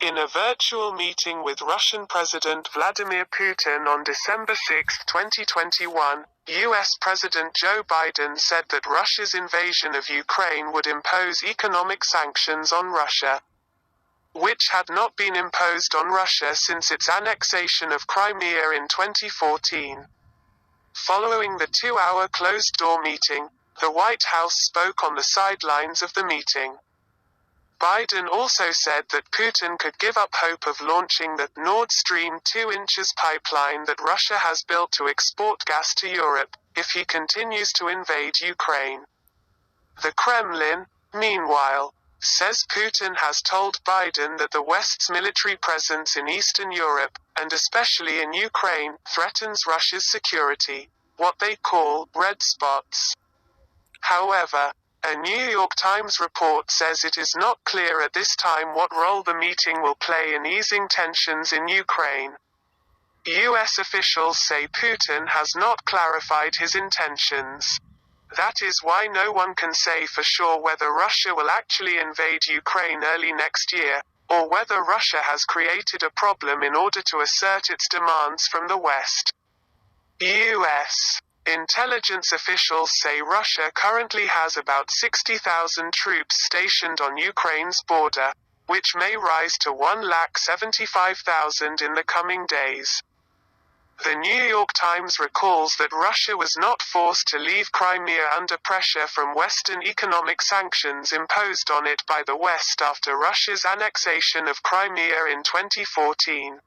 In a virtual meeting with Russian President Vladimir Putin on December 6, 2021, US President Joe Biden said that Russia's invasion of Ukraine would impose economic sanctions on Russia, which had not been imposed on Russia since its annexation of Crimea in 2014. Following the 2-hour closed-door meeting, the White House spoke on the sidelines of the meeting. Biden also said that Putin could give up hope of launching the Nord Stream 2 inches pipeline that Russia has built to export gas to Europe, if he continues to invade Ukraine. The Kremlin, meanwhile, says Putin has told Biden that the West's military presence in Eastern Europe, and especially in Ukraine, threatens Russia's security, what they call red spots. However, a New York Times report says it is not clear at this time what role the meeting will play in easing tensions in Ukraine. US officials say Putin has not clarified his intentions. That is why no one can say for sure whether Russia will actually invade Ukraine early next year, or whether Russia has created a problem in order to assert its demands from the West. US intelligence officials say Russia currently has about 60,000 troops stationed on Ukraine's border, which may rise to 175,000 in the coming days. The New York Times recalls that Russia was not forced to leave Crimea under pressure from Western economic sanctions imposed on it by the West after Russia's annexation of Crimea in 2014.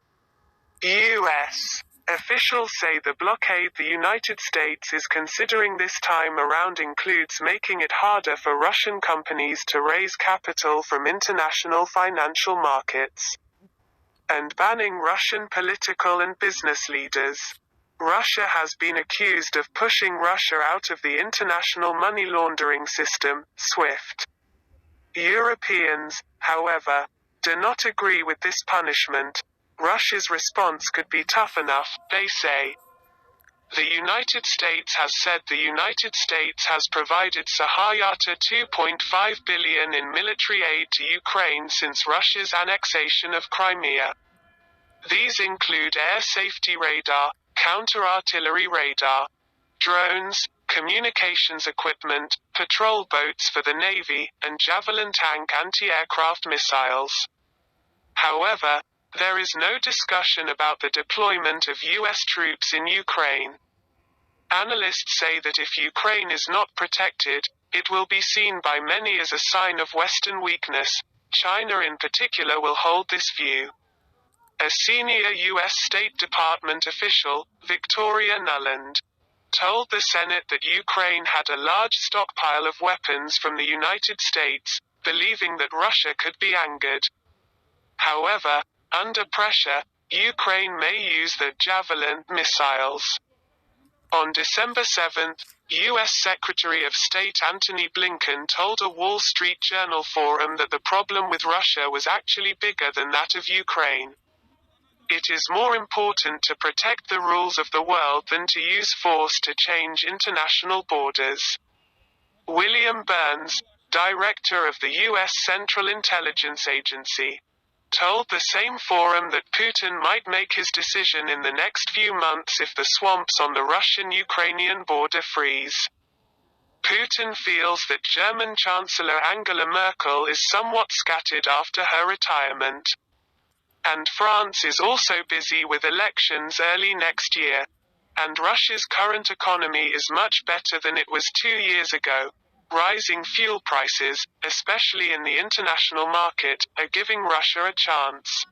U.S. officials say the blockade the United States is considering this time around includes making it harder for Russian companies to raise capital from international financial markets, and banning Russian political and business leaders. Russia has been accused of pushing Russia out of the international money laundering system, SWIFT. Europeans, however, do not agree with this punishment. Russia's response could be tough enough, they say. The United States has said the United States has provided Saharyata $2.5 billion in military aid to Ukraine since Russia's annexation of Crimea. These include air safety radar, counter-artillery radar, drones, communications equipment, patrol boats for the Navy, and Javelin tank anti-aircraft missiles. However, there is no discussion about the deployment of U.S. troops in Ukraine. Analysts say that if Ukraine is not protected, it will be seen by many as a sign of Western weakness. China in particular will hold this view. A senior U.S. State Department official, Victoria Nuland, told the Senate that Ukraine had a large stockpile of weapons from the United States, believing that Russia could be angered. However, under pressure, Ukraine may use the Javelin missiles. On December 7, U.S. Secretary of State Antony Blinken told a Wall Street Journal forum that the problem with Russia was actually bigger than that of Ukraine. It is more important to protect the rules of the world than to use force to change international borders. William Burns, director of the U.S. Central Intelligence Agency, told the same forum that Putin might make his decision in the next few months if the swamps on the Russian-Ukrainian border freeze. Putin feels that German Chancellor Angela Merkel is somewhat scattered after her retirement. And France is also busy with elections early next year. And Russia's current economy is much better than it was 2 years ago. Rising fuel prices, especially in the international market, are giving Russia a chance.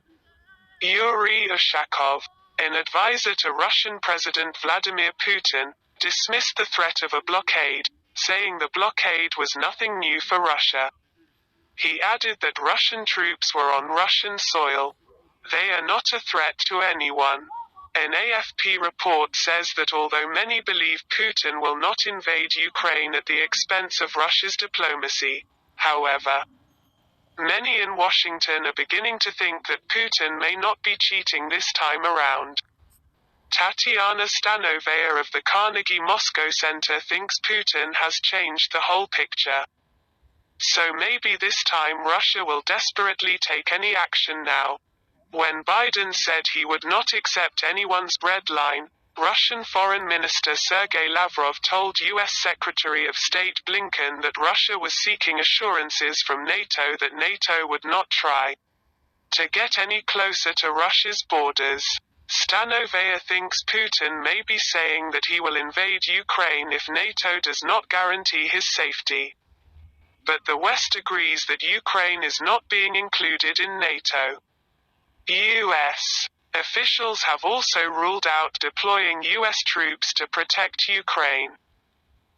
Yuri Ushakov, an advisor to Russian President Vladimir Putin, dismissed the threat of a blockade, saying the blockade was nothing new for Russia. He added that Russian troops were on Russian soil. They are not a threat to anyone. An AFP report says that although many believe Putin will not invade Ukraine at the expense of Russia's diplomacy, however, many in Washington are beginning to think that Putin may not be cheating this time around. Tatiana Stanovaya of the Carnegie Moscow Center thinks Putin has changed the whole picture. So maybe this time Russia will desperately take any action now. When Biden said he would not accept anyone's red line, Russian Foreign Minister Sergei Lavrov told U.S. Secretary of State Blinken that Russia was seeking assurances from NATO that NATO would not try to get any closer to Russia's borders. Stanovaya thinks Putin may be saying that he will invade Ukraine if NATO does not guarantee his safety. But the West agrees that Ukraine is not being included in NATO. U.S. officials have also ruled out deploying U.S. troops to protect Ukraine.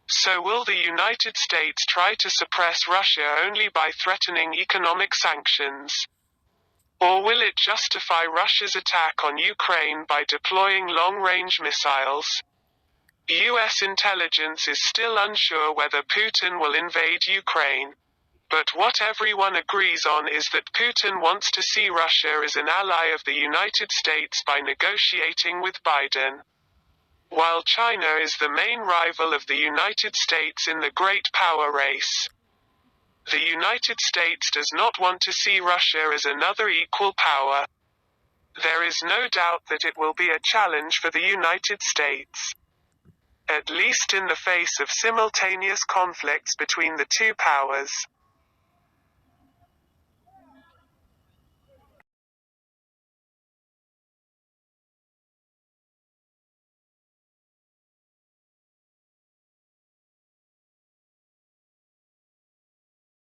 So will the United States try to suppress Russia only by threatening economic sanctions? Or will it justify Russia's attack on Ukraine by deploying long-range missiles? U.S. intelligence is still unsure whether Putin will invade Ukraine. But what everyone agrees on is that Putin wants to see Russia as an ally of the United States by negotiating with Biden. While China is the main rival of the United States in the great power race, the United States does not want to see Russia as another equal power. There is no doubt that it will be a challenge for the United States. At least in the face of simultaneous conflicts between the two powers.